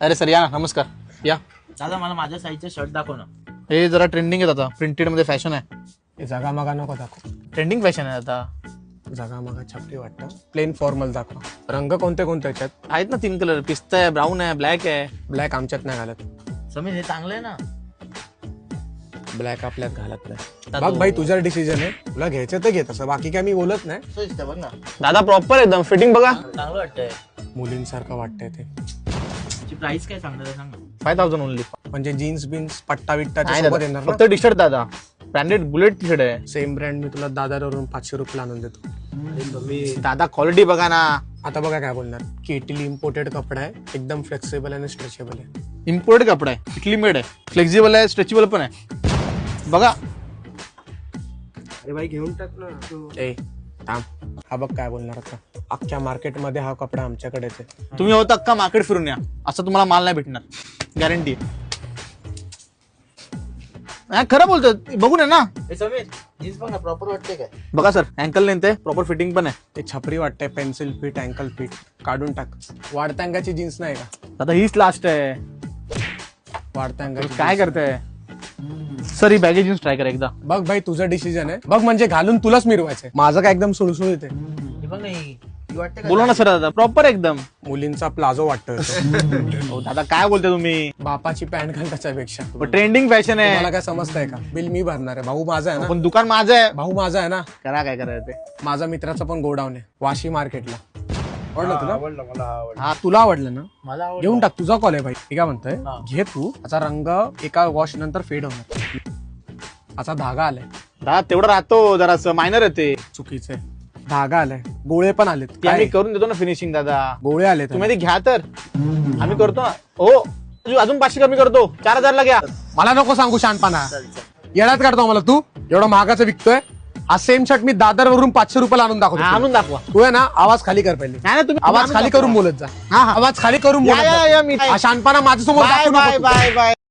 अरे सर या ना, नमस्कार या. दादा मला माझ्या साईजचे शर्ट दाखव ना. हे जरा ट्रेंडिंग आहे आता, प्रिंटेड मध्ये फॅशन आहे. हे जगा मागा नको दाखव. ट्रेंडिंग फॅशन आहे आता. जगा मागा छपरी वाटतं. प्लेन फॉर्मल दाखव. रंग कोणते कोणते याच्यात? आहेत ना 3 कलर, पिस्ता आहे, ब्राऊन आहे, ब्लॅक आहे. ब्लॅक आमच्यात नाही घालत. समीर हे चांगलं आहे ना. ब्लॅक आपल्यात घालत नाही. दादा, बघ भाई तुझा डिसिजन आहे, तुला घ्यायचं तर घे, तसं बाकी काय मी बोलत नाही. असं दिसतं बघ ना. दादा प्रॉपर एकदम फिटिंग बघा. चांगलं वाटतंय. मुलींसारखं वाटतंय ते. त्याची प्राइस काय सांगणार सांग ना. 5000 ओनली. म्हणजे जीन्स बिन्स पट्टा विट्टा नाही सोबत दादा, येणार ना. फक्त टी शर्ट दादा, ब्रँडेड बुलेट टी शर्ट आहे. सेम ब्रँड मी तुला दादावरून 500 रुपये आणून देतो. दादा क्वालिटी बघा ना. आता बघा काय बोलणार. केटील इम्पोर्टेड कपडा आहे, एकदम फ्लेक्सिबल आणि स्ट्रेचेबल आहे. इम्पोर्टेड कपडा आहे, इटली मेड आहे, फ्लेक्झिबल आहे, स्ट्रेचेबल पण आहे. बघा अरे भाई घेऊन टाक ना. ए थांब, हा बघ काय बोलणार आता. अख्ख्या मार्केटमध्ये हा कपडा आमच्याकडेच आहे. तुम्ही होता अख्खा मार्केट फिरून या, असं तुम्हाला माल नाही भेटणार, गॅरंटी. खरं बोलतो, बघून आहे ना. हे समीर जीन्स बघ ना, प्रॉपर वाटते काय. बघा सर, अँकल लेंथ आहे, प्रॉपर फिटिंग पण आहे. ते छपरी वाटतंय, पेन्सिल फिट, अँकल फिट. काढून टाक. वाढत्या अंगाची जीन्स नाही का? दादा हीच लास्ट आहे. वाढत्या अंगाची काय jeans. करताय सर, ही बॅगेज जीन्स ट्राय करा एकदा. बघ भाई तुझं डिसिजन आहे. बघ म्हणजे घालून तुलाच मिरवायचंय. माझं काय एकदम सुळसुळीत आहे. हे बघ ना ही वाटते का. बोला ना सर दादा, प्रॉपर एकदम. मुलींचा प्लाझो वाटतोय तो. हो दादा काय बोलते तुम्ही, बापाची पॅन्ट घाल त्याच्यापेक्षा. ट्रेंडिंग फॅशन आहे. मला काय समजतंय का? बिल मी भरणार आहे. भाऊ माझा आहे ना. पण दुकान माझं आहे. भाऊ माझा आहे ना. करा काय करायचं ते. माझा मित्राचा पण गोडाऊन आहे वाशी मार्केटला. आवडलं तुला? आवडलं मला आवडलं. हा तुला आवडलं ना. मला आवडलं. घेऊन टाक, तुझा कॉल आहे भाई. मी काय म्हणतोय, हा. घे तू. त्याचा रंग एका वॉश नंतर फेड होणार. असा धागा आलाय. दादा तेवढं राहतो, जरासं मायनर आहे ते. चुकीचं आहे. धागा आलाय, गोळे पण आलेत. ते आम्ही काय? करून देतो ना फिनिशिंग दादा. गोळे आलेत. तुम्ही ते घ्या तर, आम्ही करतो ना. हो अजून 500 कमी करतो, 4000 ला घ्या. मला नको सांगू शहाणपणा. चल, चल. येण्यात काढतो मला तू. एवढं महागाचं विकतोय. हा सेम शर्ट मी दादरवरून 500 रुपयाला आणून दाखवतो. आणून दाखवा. तू आहे ना, आवाज खाली कर पहिले. नाही तुम्ही आवाज खाली करून बोलत जा. हा, हा. आवाज खाली करून या, बोलत या, जा. या, मी हा शहाणपणा माझ्यासमोर बाय दाखवू बाय नको तू. Bye bye.